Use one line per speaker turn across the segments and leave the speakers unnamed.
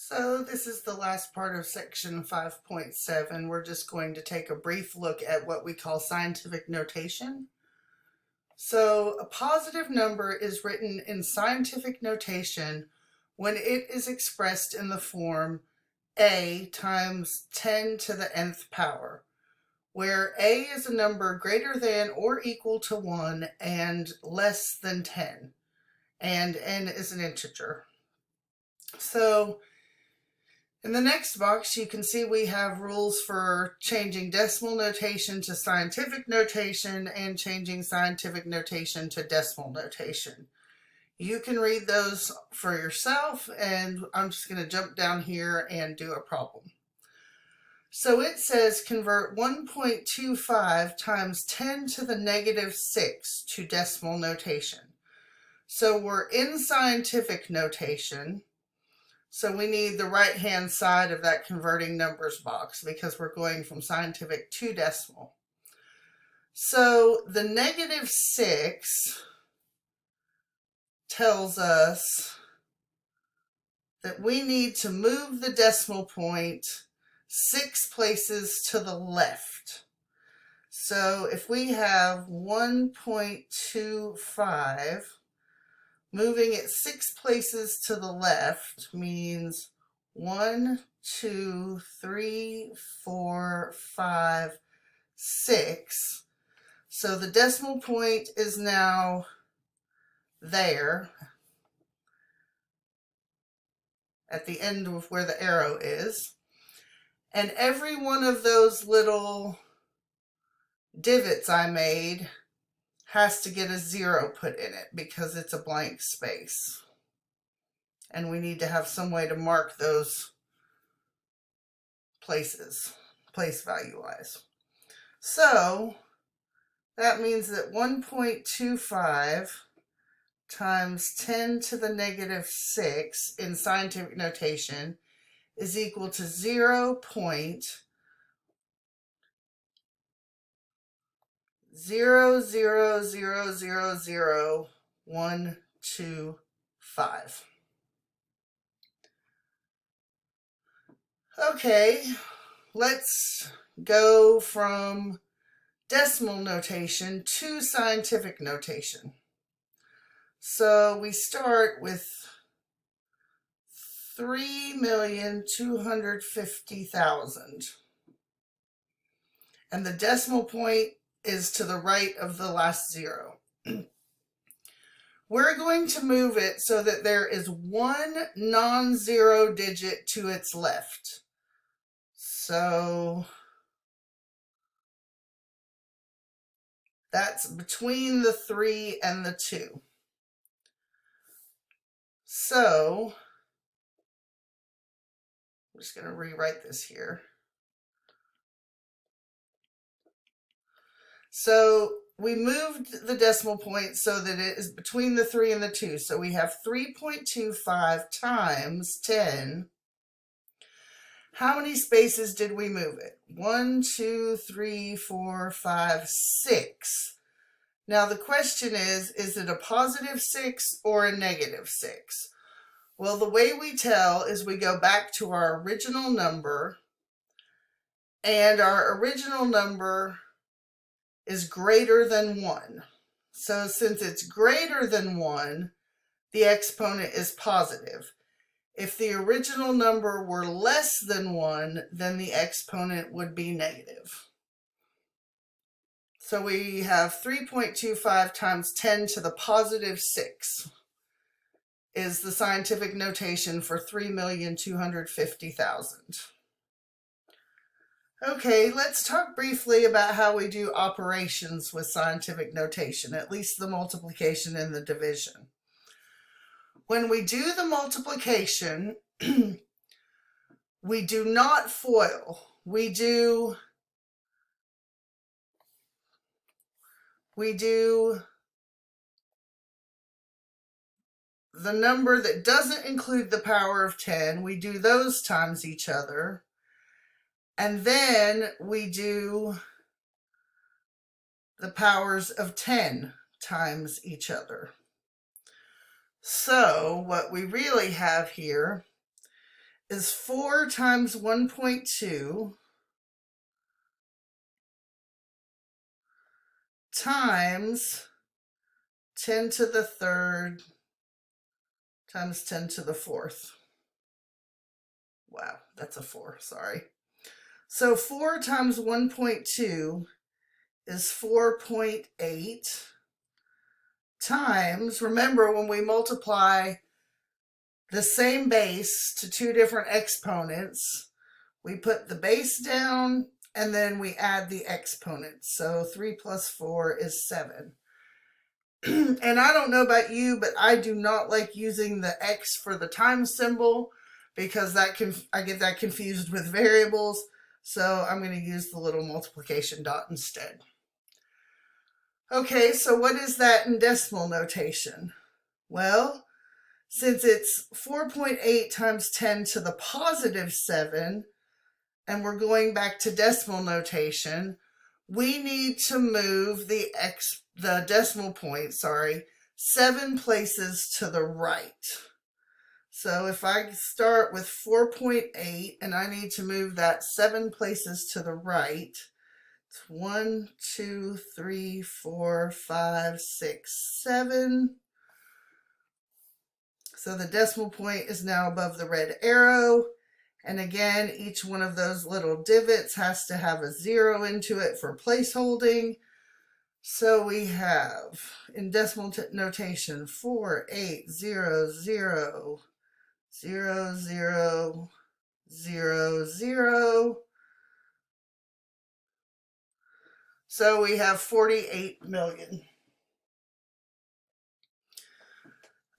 So this is the last part of section 5.7. We're just going to take a brief look at what we call scientific notation. So a positive number is written in scientific notation when it is expressed in the form a times 10 to the nth power, where a is a number greater than or equal to 1 and less than 10, and n is an integer. So in the next box, you can see we have rules for changing decimal notation to scientific notation and changing scientific notation to decimal notation. You can read those for yourself, and I'm just going to jump down here and do a problem. So it says convert 1.25 times 10 to the negative 6 to decimal notation. So we're in scientific notation. So we need the right-hand side of that converting numbers box because we're going from scientific to decimal. So the negative 6 tells us that we need to move the decimal point 6 places to the left. So if we have 1.25, moving it 6 places to the left means 1, 2, 3, 4, 5, 6. So the decimal point is now there at the end of where the arrow is. And every one of those little divots I made has to get a 0 put in it because it's a blank space. And we need to have some way to mark those places, place value wise. So that means that 1.25 times 10 to the negative 6 in scientific notation is equal to 0.00000125. Okay, let's go from decimal notation to scientific notation. So we start with 3,250,000. And the decimal point is to the right of the last 0. We're going to move it so that there is one non-zero digit to its left. So that's between the 3 and the 2. So I'm just going to rewrite this here. So we moved the decimal point so that it is between the 3 and the 2. So we have 3.25 times 10. How many spaces did we move it? 1, 2, 3, 4, 5, 6. Now the question is it a positive 6 or a negative 6? Well, the way we tell is we go back to our original number, and our original number is greater than 1. So since it's greater than 1, the exponent is positive. If the original number were less than 1, then the exponent would be negative. So we have 3.25 times 10 to the positive 6 is the scientific notation for 3,250,000. Okay, let's talk briefly about how we do operations with scientific notation, at least the multiplication and the division. When we do the multiplication, we do not FOIL. We do the number that doesn't include the power of 10. We do those times each other. And then we do the powers of 10 times each other. So what we really have here is 4 times 1.2 times 10 to the third times 10 to the fourth. Wow, that's a 4, sorry. So 4 times 1.2 is 4.8 times, remember when we multiply the same base to two different exponents, we put the base down and then we add the exponents. So 3 plus 4 is 7. And I don't know about you, but I do not like using the X for the times symbol because I get that confused with variables. So I'm going to use the little multiplication dot instead. Okay, so what is that in decimal notation? Well, since it's 4.8 times 10 to the positive 7, and we're going back to decimal notation, we need to move the decimal point, 7 places to the right. So if I start with 4.8 and I need to move that 7 places to the right, it's 1, 2, 3, 4, 5, 6, 7. So the decimal point is now above the red arrow. And again, each one of those little divots has to have a 0 into it for placeholding. So we have, in decimal notation, 4, 8, 0, 0, 0, 0, 0, 0. So we have 48 million.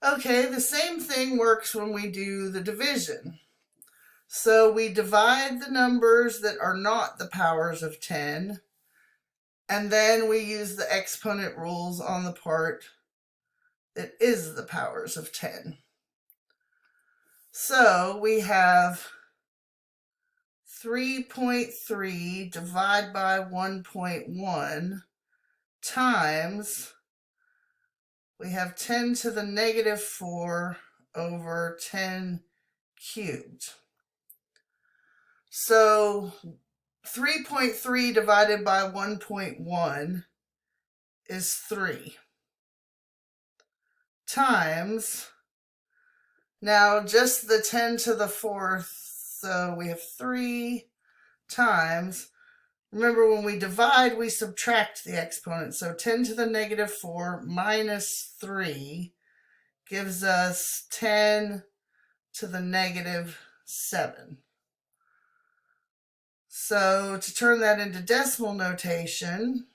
Okay, the same thing works when we do the division. So we divide the numbers that are not the powers of 10, and then we use the exponent rules on the part that is the powers of 10. So we have 3.3 divided by 1.1 times, we have 10 to the negative 4 over 10 cubed. So 3.3 divided by 1.1 is 3 times, now just the 10 to the 4th, so we have 3 times, remember when we divide we subtract the exponent, so 10 to the negative 4 minus 3 gives us 10 to the negative 7. So to turn that into decimal notation,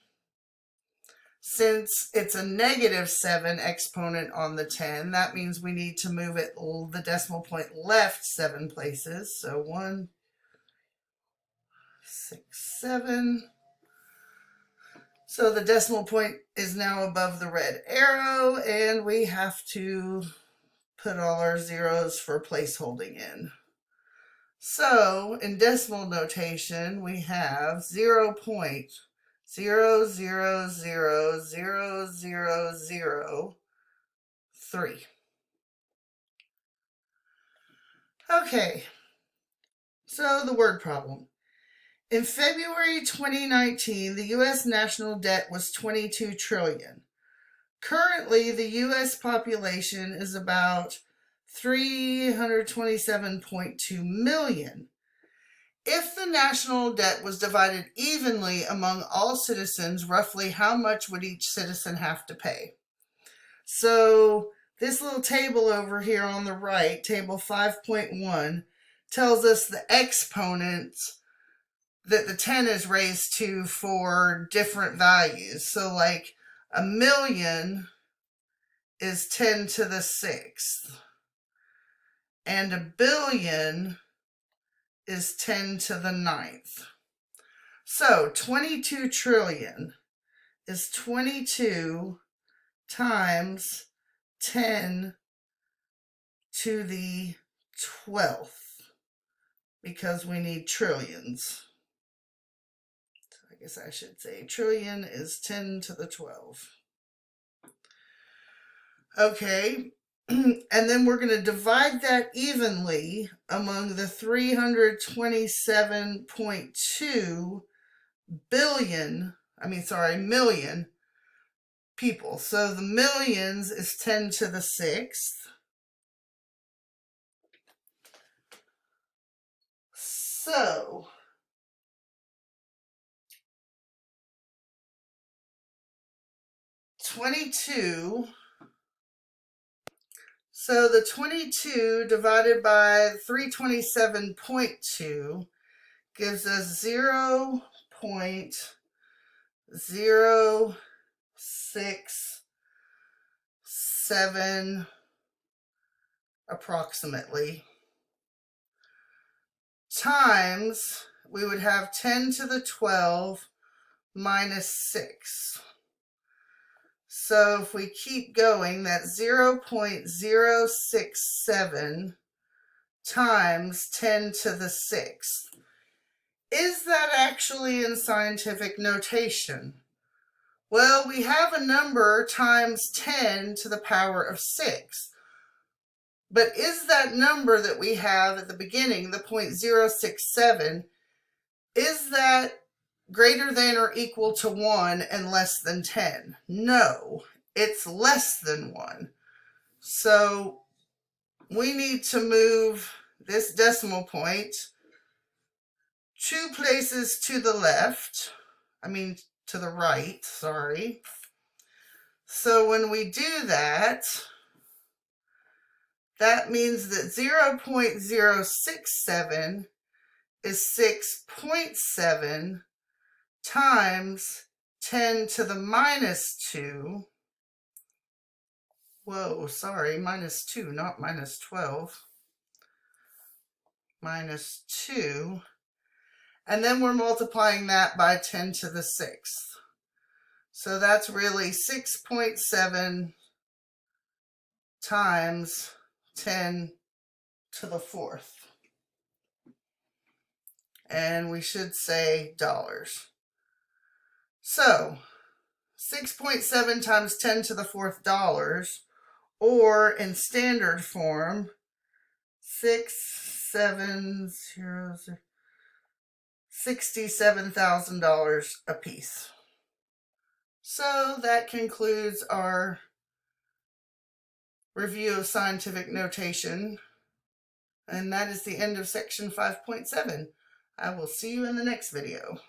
since it's a negative 7 exponent on the 10, that means we need to move it the decimal point left 7 places. So 1, 6, 7. So the decimal point is now above the red arrow, and we have to put all our zeros for placeholding in. So in decimal notation, we have 0.0000003. Okay, so the word problem. In February 2019, the U.S. national debt was $22 trillion. Currently, the U.S. population is about 327.2 million. If the national debt was divided evenly among all citizens, roughly how much would each citizen have to pay? So this little table over here on the right, table 5.1, tells us the exponents that the 10 is raised to for different values. So like a million is 10 to the 6th, and a billion is 10 to the 9th. So 22 trillion is 22 times 10 to the 12th, because we need trillions. So I guess I should say trillion is 10 to the 12. Okay, And then we're going to divide that evenly among the 327.2 million people. So the millions is 10 to the 6th. So the 22 divided by 327.2 gives us 0.067 approximately, times, we would have 10 to the 12 minus 6. So if we keep going, that's 0.067 times 10 to the 6th. Is that actually in scientific notation? Well, we have a number times 10 to the power of 6. But is that number that we have at the beginning, the 0.067, is that greater than or equal to 1 and less than 10? No, it's less than 1. So we need to move this decimal point 2 places to the right, sorry. So when we do that, that means that 0.067 is 6.7 times 10 to the minus 2. Whoa, sorry, minus 2, not minus 12. Minus 2. And then we're multiplying that by 10 to the 6th. So that's really 6.7 times 10 to the 4th. And we should say dollars. So 6.7 times 10 to the 4th dollars, or in standard form, $67,000 a piece. So that concludes our review of scientific notation, and that is the end of section 5.7. I will see you in the next video.